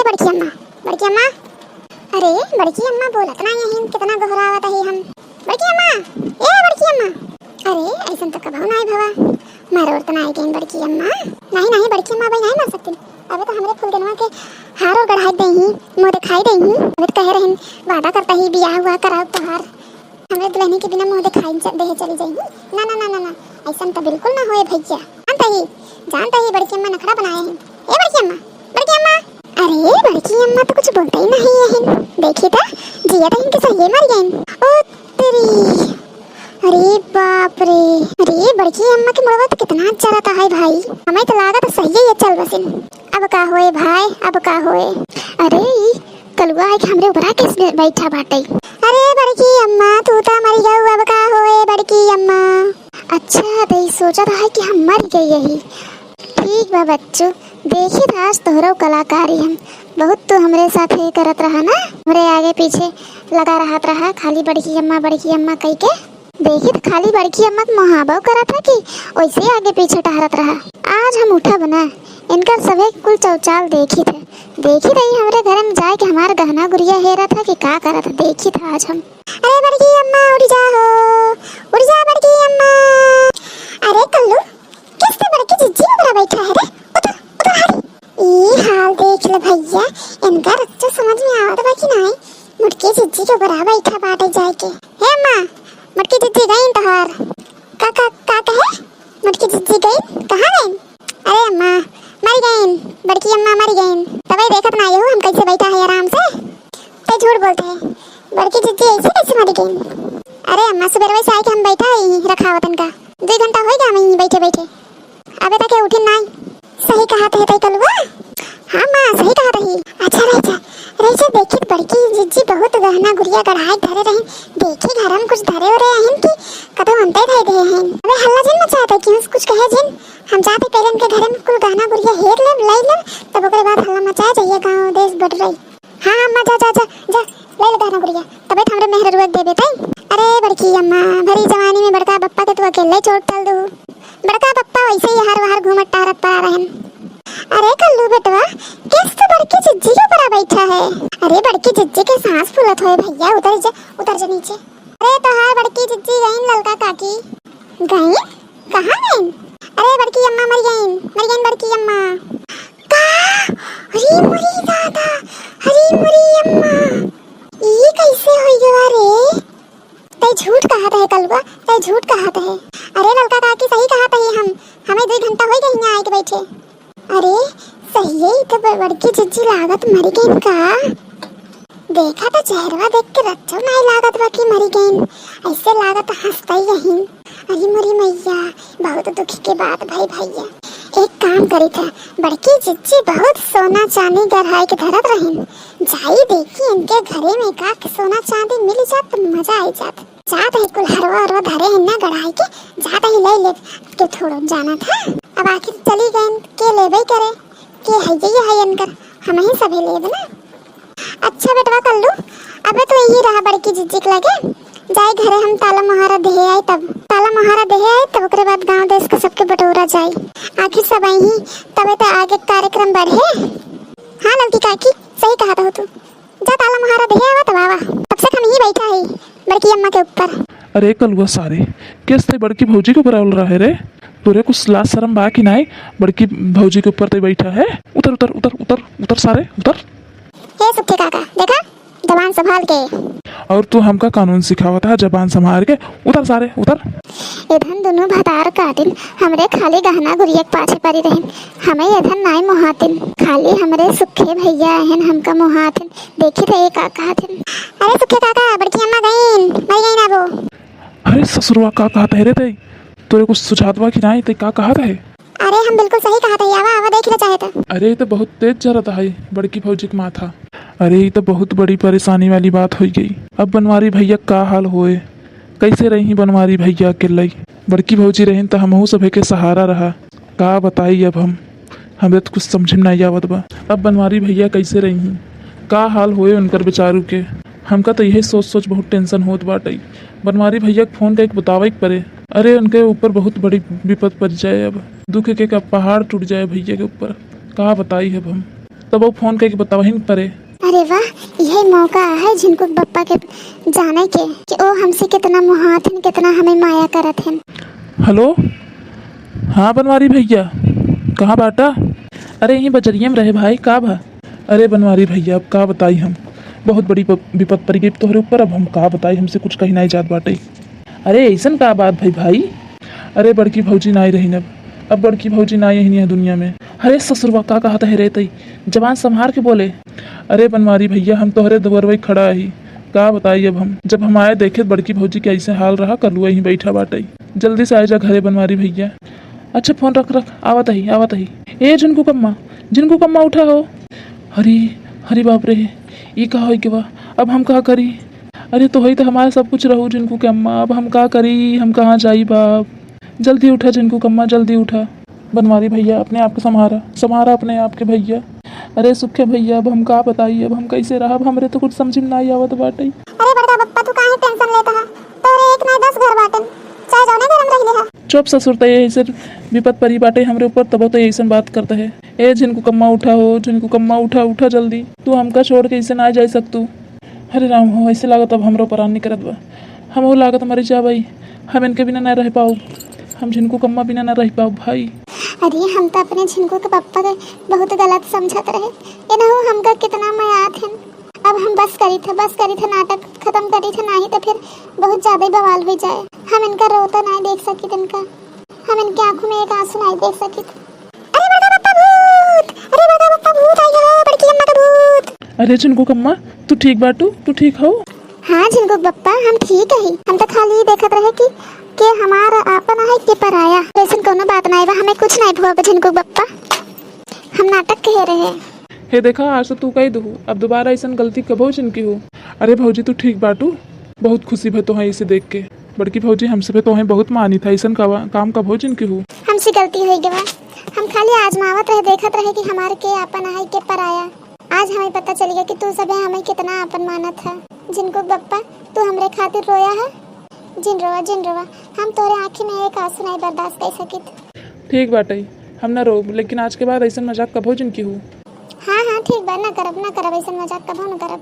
बड़की अम्मा, बड़की अम्मा। अरे बड़की अम्मा बोलत ना यही कितना घबरावत है हम। बड़की अम्मा, ए बड़की अम्मा। अरे ऐसा तो कभी नहीं भवा, मारो तो नहीं गई बड़की अम्मा। नहीं नहीं बड़की अम्मा भाई नहीं मर सकती। अबे तो हमरे फुलगनवा के हारो गढ़ाई दही, मुँह दिखाई दही। अबे तो कह रहे वादा करता ही बियाह हुआ कराओ तोहार, हमरे दुल्हनी के बिना मुँह दिखाई दे चली जाही। ना ना ना ना ना, ऐसा तो बिल्कुल ना होए भैया। जानता ही बड़की अम्मा नखरा बनाए हैं। ए बड़की अम्मा, बड़की अम्मा। अरे बड़की अम्मा तो कुछ बोलते ही नहीं है। देखी था जिया तो इनके सही मर गए। ओ तेरी, अरे बाप रे। अरे बड़की अम्मा के मुड़वा तो कितना अच्छा रहता है भाई, हमें तो लगा तो सही है चल बसिन। अब का होए भाई, अब का होए। अरे कलुआ है कि हमरे ऊपर किस बैठा बाटे। अरे बड़की अम्मा तू तो मर गई, अब का होए बड़की अम्मा। अच्छा तो सोचा था कि हम मर गए यही। ठीक बा बच्चों, देखी था आज तोहरो कलाकारी हम बहुत तो हमरे साथ ही करत रहा ना, हमरे आगे पीछे लगा रहा खाली बड़की अम्मा कह के। देखी तो खाली बड़की अम्मा मुहाबो करा था कि वैसे आगे पीछे टहरत रहा। आज हम उठा बना इनका सभी कुल चौचाल देखी रही हमरे घर में जाए कि हमारा गहना गुड़िया हेरा था कि का करा था। देखी था आज हम। अरे बड़की अम्मा उड़ जा बड़की अम्मा। अरे कल्लू किस तरह बड़की जिज्जी ऊपर बैठा है रे, उतर हरी। ये हाल देख ले भैया, इनका रच्चा समझ में आवत बा कि नहीं। मुटकी जिज्जी के ऊपर बैठा बाटे जाए के। हे अम्मा मुटकी जिज्जी गई तोहार का कहे। मुटकी जिज्जी गई कहाँ गई? अरे अम्मा मर गई, बड़की अम्मा मर गई। तभी देखत ना हो हम कैसे बैठा है आराम से। ते झूठ बोलते हैं, बड़की जिज्जी ऐसे कैसे मर गई? अरे अम्मा सुबह से आए कि हम बैठा ही रखावतन का 2 घंटा हो गया वहीं बैठे अबे तक उठे नहीं। सही कहा थे कलुआ। हाँ माँ सही कहा रही। अच्छा रही देखी बड़की जिज्जी बहुत गहना गुड़िया गढ़ाई धरे रही। देखी घर में कुछ धरे हो रहे हैं कि कदो अंते धरे दे हैं। अबे हल्ला जिन मचाते क्यों कुछ कहे जिन। हम जाते पहले उनके घर में कुल गहना गुड़िया हेर ले तब ओकरे बाद हल्ला मचाए जाइए गाँव देश बढ़ रही। हाँ अम्मा जा ले गहना गुड़िया तबे हमरे मेहर रुक देबे तई। अरे बड़की अम्मा भरी जवानी में बड़का पप्पा के तू अकेले छोड़ चल दू। बड़का पप्पा वैसे ही हर बाहर घूमत टहरत पड़ा रहन। अरे कल्लू बेटवा किस तो बड़की जिज्जी के ऊपर बैठा है। अरे बड़की जिज्जी के सांस फूलत होए भैया, उतर जा नीचे। अरे तो हां बड़की जिज्जी गईन ललका काकी गईन कहां गईन? अरे बड़की अम्मा मर गईन बड़की अम्मा का। अरे मरी दादा, अरे मरी अम्मा ये कैसे होई गवा रे? ते झूठ कहत है कलुआ, ते झूठ कहत है। अरे ललका काकी सही कहत है, हमें 2 घंटा हो गए यहाँ आके बैठे। अरे सही है तो बड़की जिज्जी लागत मरी गई का। देखा तो चेहरा देख के रच्चो नहीं लागत बाकी मरी गई, ऐसे लागत हंसता ही यहीं। अरे मरी मैया बहुत दुखी के बात भाई भैया। एक काम करी था बड़की जिज्जी बहुत सोना चांदी गढ़ाई के धरत रही। जाई देखी इनके घरे में का सोना चांदी मिल जात तो मजा आई जात है कुल हरवा धरे हैं ना गढ़ाई के। जाता ही ले के थोड़ा जाना था। अब आखिर चली गई के लेबे करे के है इनकर हम ही सभी लेब ना। अच्छा बेटवा कल्लू अबे तो यही रहा बड़की जिज्जी के लगे जाए घरे हम ताला मोहरा दे आए तब ओकरे बाद गांव देश के सबके बटोरा जाए। आखिर सब यही तबे तो आगे कार्यक्रम बढ़े। हाँ लड़की काकी सही कहा था तू, जा ताला मोहरा दे आवा तब आवा। तब से हम ही बैठा है बड़की अम्मा के ऊपर। अरे कलुआ सारे किस ते बड़की भौजी के ऊपर आवल रहे रे? तोरे कुछ लाज शर्म बा कि नहीं? बड़की भौजी के ऊपर ते बैठा है। उतर सारे उतर। हे सुखे काका देखा जबान संभाल के। और तू हमका कानून सिखावत है जबान संभाल के। उतर सारे उतर। इधन दोनों भतार काटिन हमरे खाली गहना गुड़िया के पाछे पड़ी रहिन, हमें इधन नाई मोहातिन खाली हमरे सुखे भैया आहन हमका मोहातिन। देखी थे काका हथिन। अरे सुखे काका बड़की अम्मा गईन मर गईन अब वो। अरे ससुरवा का कहत है रे ते? तोरे कुछ सुझातवा कि नहीं ते का कहत है? अरे हम बिल्कुल सही कहत है, आवा देख ले चाहे तो। अरे तो बहुत तेज जरत है बड़की भौजी के माथा। अरे ये तो बहुत बड़ी परेशानी वाली बात हो गई। अब बनवारी भैया का हाल होए? कैसे रही बनवारी भैया अकेले? बड़की भौजी रही तो हमहू सभे के सहारा रहा। का बताई अब हमें तो कुछ समझ में नहीं आवत बा। अब बनवारी भैया कैसे रही, का हाल होए उनकर बेचारू के? हमका तो यही सोच बहुत टेंशन होत बाटे। बनवारी भैया के फोन करके बतावे के पड़े। अरे उनके ऊपर बहुत बड़ी विपद पड़ जाए, अब दुख के का पहाड़ टूट जाए भैया के ऊपर। का बताई अब हम। तब वो फोन करके बतावही परे। अरे वाह, यही मौका है झिनकुक बप्पा के जाने के कि ओ हमसे कितना मुहात हन, कितना हमें माया करत हन। हेलो, हाँ बनवारी भैया, कहाँ बाटा? अरे यहीं बजरिया में रहे भाई, का भा? अरे बनवारी भैया अब का बताई हम, बहुत बड़ी विपद पड़ गई तोहरे ऊपर, अब हम का बताई, हमसे कुछ कहीं नहीं जात बाटे। अरे ऐसन का बात भाई? अरे बड़की भौजी ना रही न, अब बड़की भौजी ना यही है दुनिया में। अरे ससुरवा का कहत है रे तई, जवान संभार के बोले। अरे बनवारी भैया हम तोहरे दरवई खड़ा ही, का बताई अब हम, जब हम आए देखे बड़की भौजी के ऐसे हाल रहा, कर लुआ यहीं बैठा बाटे। जल्दी से आ जा घरे बनवारी भैया। अच्छा फोन रख रख, आवत ही। ए जिनको कम्मा उठा हो। हरी बाप रे, ये का हो के बा, अब हम का करी? अरे तो तो हमारा सब कुछ रहू जिनको के अम्मा, अब हम का करी, हम कहाँ जाई बाप? जल्दी उठा जिनको कम्मा, जल्दी उठा। बनवारी भैया अपने आप को संभारा अपने आप के भैया। अरे सुखे भैया अब हम का बताइए, अब हम कैसे रहा, अब हमरे तो कुछ समझ में नहीं आवत बाटे। अरे बड़का बप्पा तू काहे टेंशन लेता है? तोरे एक ना 10 घर बाटन, चाहे जौने गरम रह ले हा। चुप ससुर, तो ऐसे विपद परी बाटे हमरे ऊपर, तब तो ऐसे बात करता है। ए जिनको कम्मा उठा हो, जिनको कम्मा उठा जल्दी, तू हमका छोड़ के ऐसे ना जा सकतू। अरे राम हो, ऐसे लागत अब हमरो परान नहीं करत बा, हम वो लागत मरी जा भाई, हम इनके बिना ना रह पाऊ, हम जिनको कम्मा बिना ना रह पाऊ भाई। अरे हम तो अपने झिनको के पप्पा के बहुत गलत समझत रहे, इनहु हमका कितना मयात है। अब हम बस करी थे नाटक खत्म करी थे, नहीं तो फिर बहुत ज्यादा ही बवाल हो जाए। हम इनका रोता नहीं देख सकी, इनका हम इनके आंखों में एक आंसू नहीं देख सकी। अरे बड़का बप्पा भूत, आई हो, बड़की अम्मा का भूत। अरे जिनको कम्मा तू ठीक बाटू, तू ठीक हो? हाँ झिनको बप्पा हम ठीक है, हम तो खाली देखत रहे कि हमारा आपन है कि पराया, वैसे कोनो बात नहीं बा, हमें कुछ नहीं हुआ झिनको बप्पा, हम नाटक कह रहे। हे देखा, आज तो तू कही दू, अब दोबारा ऐसा गलती कबो जिनकी हो। अरे भौजी तू ठीक बाटू, बहुत खुशी भे तो है इसे देख के। बड़की भौजी हमसे पे तो है बहुत मानी था, ऐसा काम कबो जिनकी हो। हमसे गलती हो गई, हम खाली आजमावत रहे, देखत रहे कि हमारे के आपन है के पराया। आज हमें पता चल गया कि तू सब हमें कितना आपन माना था। जिनको बप्पा तू हमरे खातिर रोया है, जिन रोवा, हम तोरे आँखी में एक आंसू नहीं बर्दाश्त कर सकित। ठीक बाटे, हम ना रो, लेकिन आज के बाद ऐसा मजाक कबो जिनकी हो। हाँ ठीक बा, ना करब ऐसा मजाक कबो न करब।